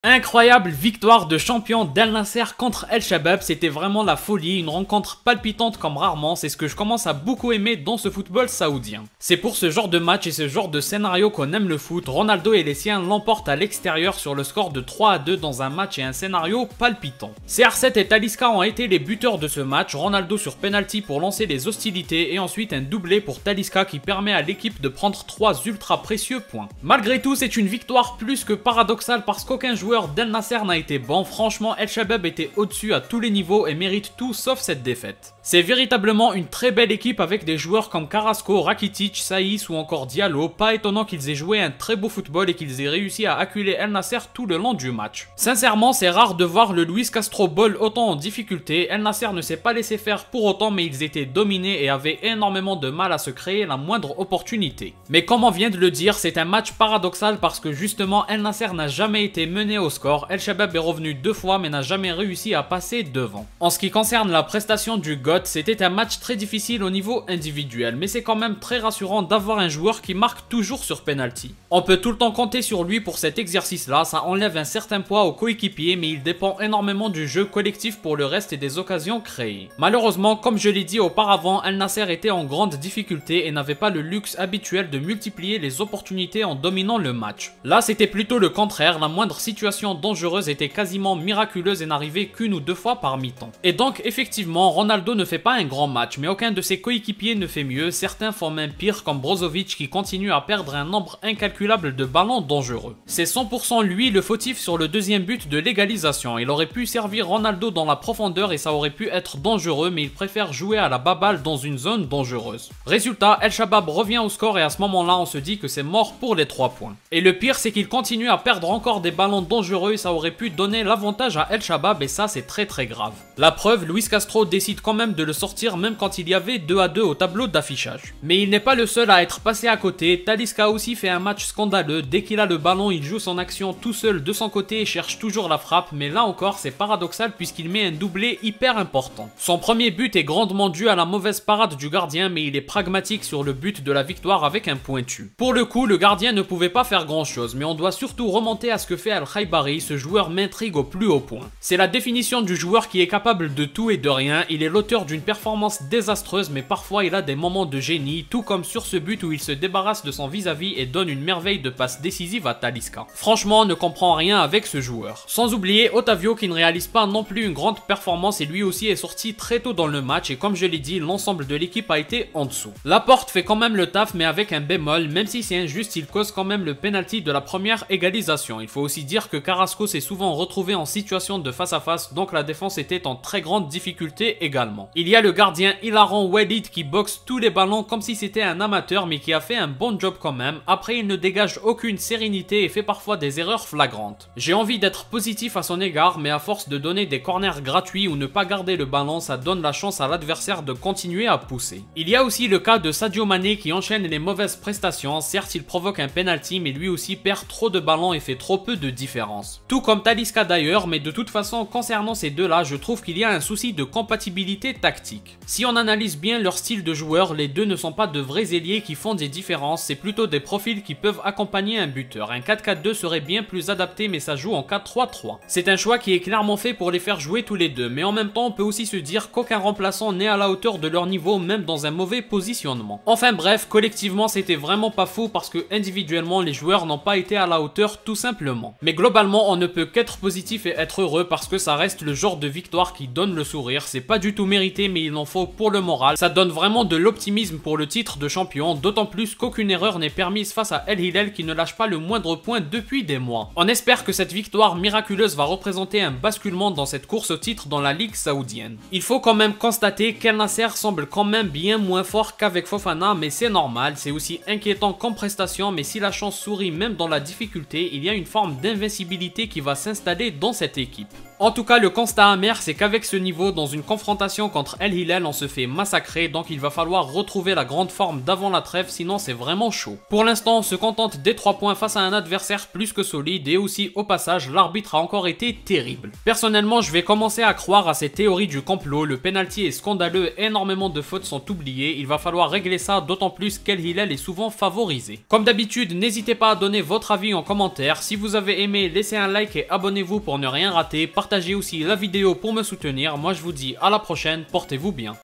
Incroyable victoire de champion d'Al Nasser contre El Shabab, c'était vraiment la folie, une rencontre palpitante comme rarement, c'est ce que je commence à beaucoup aimer dans ce football saoudien. C'est pour ce genre de match et ce genre de scénario qu'on aime le foot, Ronaldo et les siens l'emportent à l'extérieur sur le score de 3-2 dans un match et un scénario palpitant. CR7 et Talisca ont été les buteurs de ce match, Ronaldo sur penalty pour lancer les hostilités et ensuite un doublé pour Talisca qui permet à l'équipe de prendre 3 ultra précieux points. Malgré tout, c'est une victoire plus que paradoxale parce qu'aucun joueur d'Al Nasser n'a été bon, franchement El Shabab était au-dessus à tous les niveaux et mérite tout sauf cette défaite. C'est véritablement une très belle équipe avec des joueurs comme Carrasco, Rakitic, Saïs ou encore Diallo, pas étonnant qu'ils aient joué un très beau football et qu'ils aient réussi à acculer Al Nasser tout le long du match. Sincèrement, c'est rare de voir le Luis Castro Ball autant en difficulté, Al Nasser ne s'est pas laissé faire pour autant mais ils étaient dominés et avaient énormément de mal à se créer la moindre opportunité. Mais comme on vient de le dire, c'est un match paradoxal parce que justement Al Nasser n'a jamais été mené au score, El Shabab est revenu 2 fois mais n'a jamais réussi à passer devant. En ce qui concerne la prestation du GOAT, c'était un match très difficile au niveau individuel, mais c'est quand même très rassurant d'avoir un joueur qui marque toujours sur penalty. On peut tout le temps compter sur lui pour cet exercice-là, ça enlève un certain poids aux coéquipiers, mais il dépend énormément du jeu collectif pour le reste et des occasions créées. Malheureusement, comme je l'ai dit auparavant, Al Nasser était en grande difficulté et n'avait pas le luxe habituel de multiplier les opportunités en dominant le match. Là, c'était plutôt le contraire, la moindre situation dangereuse était quasiment miraculeuse et n'arrivait qu'une ou deux fois par mi-temps. Et donc, effectivement, Ronaldo ne fait pas un grand match, mais aucun de ses coéquipiers ne fait mieux, certains font même pire comme Brozovic qui continue à perdre un nombre incalculable de ballons dangereux. C'est 100% lui le fautif sur le deuxième but de l'égalisation, il aurait pu servir Ronaldo dans la profondeur et ça aurait pu être dangereux mais il préfère jouer à la baballe dans une zone dangereuse. Résultat, El Shabab revient au score et à ce moment là on se dit que c'est mort pour les 3 points. Et le pire c'est qu'il continue à perdre encore des ballons dangereux et ça aurait pu donner l'avantage à El Shabab et ça c'est très grave. La preuve, Luis Castro décide quand même de le sortir même quand il y avait 2-2 au tableau d'affichage. Mais il n'est pas le seul à être passé à côté, Talisca aussi fait un match scandaleux, dès qu'il a le ballon il joue son action tout seul de son côté et cherche toujours la frappe, mais là encore c'est paradoxal puisqu'il met un doublé hyper important. Son premier but est grandement dû à la mauvaise parade du gardien mais il est pragmatique sur le but de la victoire avec un pointu. Pour le coup, le gardien ne pouvait pas faire grand chose, mais on doit surtout remonter à ce que fait Al Khaibari, ce joueur m'intrigue au plus haut point. C'est la définition du joueur qui est capable de tout et de rien, il est l'auteur d'une performance désastreuse mais parfois il a des moments de génie, tout comme sur ce but où il se débarrasse de son vis-à-vis et donne une merveille de passe décisive à Talisca. Franchement, on ne comprend rien avec ce joueur. Sans oublier Otavio qui ne réalise pas non plus une grande performance et lui aussi est sorti très tôt dans le match et comme je l'ai dit, l'ensemble de l'équipe a été en dessous. Laporte fait quand même le taf mais avec un bémol, même si c'est injuste, il cause quand même le penalty de la première égalisation. Il faut aussi dire que Carrasco s'est souvent retrouvé en situation de face à face, donc la défense était en très grande difficulté également. Il y a le gardien hilarant Walid qui boxe tous les ballons comme si c'était un amateur mais qui a fait un bon job quand même. Après il ne dégage aucune sérénité et fait parfois des erreurs flagrantes. J'ai envie d'être positif à son égard mais à force de donner des corners gratuits ou ne pas garder le ballon, ça donne la chance à l'adversaire de continuer à pousser. Il y a aussi le cas de Sadio Mané qui enchaîne les mauvaises prestations, certes il provoque un penalty mais lui aussi perd trop de ballons et fait trop peu de différence. Tout comme Talisca d'ailleurs, mais de toute façon concernant ces deux-là, je trouve qu'il y a un souci de compatibilité tactique. Si on analyse bien leur style de joueur, les deux ne sont pas de vrais ailiers qui font des différences, c'est plutôt des profils qui peuvent accompagner un buteur. Un 4-4-2 serait bien plus adapté mais ça joue en 4-3-3. C'est un choix qui est clairement fait pour les faire jouer tous les deux, mais en même temps on peut aussi se dire qu'aucun remplaçant n'est à la hauteur de leur niveau même dans un mauvais positionnement. Enfin bref, collectivement c'était vraiment pas fou parce que individuellement les joueurs n'ont pas été à la hauteur tout simplement. Mais globalement on ne peut qu'être positif et être heureux parce que ça reste le genre de victoire qui donne le sourire, c'est pas du tout mérité mais il en faut pour le moral, ça donne vraiment de l'optimisme pour le titre de champion, d'autant plus qu'aucune erreur n'est permise face à El Hilal qui ne lâche pas le moindre point depuis des mois. On espère que cette victoire miraculeuse va représenter un basculement dans cette course au titre dans la ligue saoudienne. Il faut quand même constater qu'Al Nasser semble quand même bien moins fort qu'avec Fofana mais c'est normal, c'est aussi inquiétant comme prestation mais si la chance sourit même dans la difficulté, il y a une forme d'invincibilité qui va s'installer dans cette équipe. En tout cas, le constat amer, c'est qu'avec ce niveau, dans une confrontation contre El Hilal, on se fait massacrer, donc il va falloir retrouver la grande forme d'avant la trêve, sinon c'est vraiment chaud. Pour l'instant, on se contente des 3 points face à un adversaire plus que solide, et aussi au passage, l'arbitre a encore été terrible. Personnellement, je vais commencer à croire à ces théories du complot, le penalty est scandaleux, énormément de fautes sont oubliées, il va falloir régler ça, d'autant plus qu'El Hilal est souvent favorisé. Comme d'habitude, n'hésitez pas à donner votre avis en commentaire, si vous avez aimé, laissez un like et abonnez-vous pour ne rien rater, partagez aussi la vidéo pour me soutenir, moi je vous dis à la prochaine, portez-vous bien.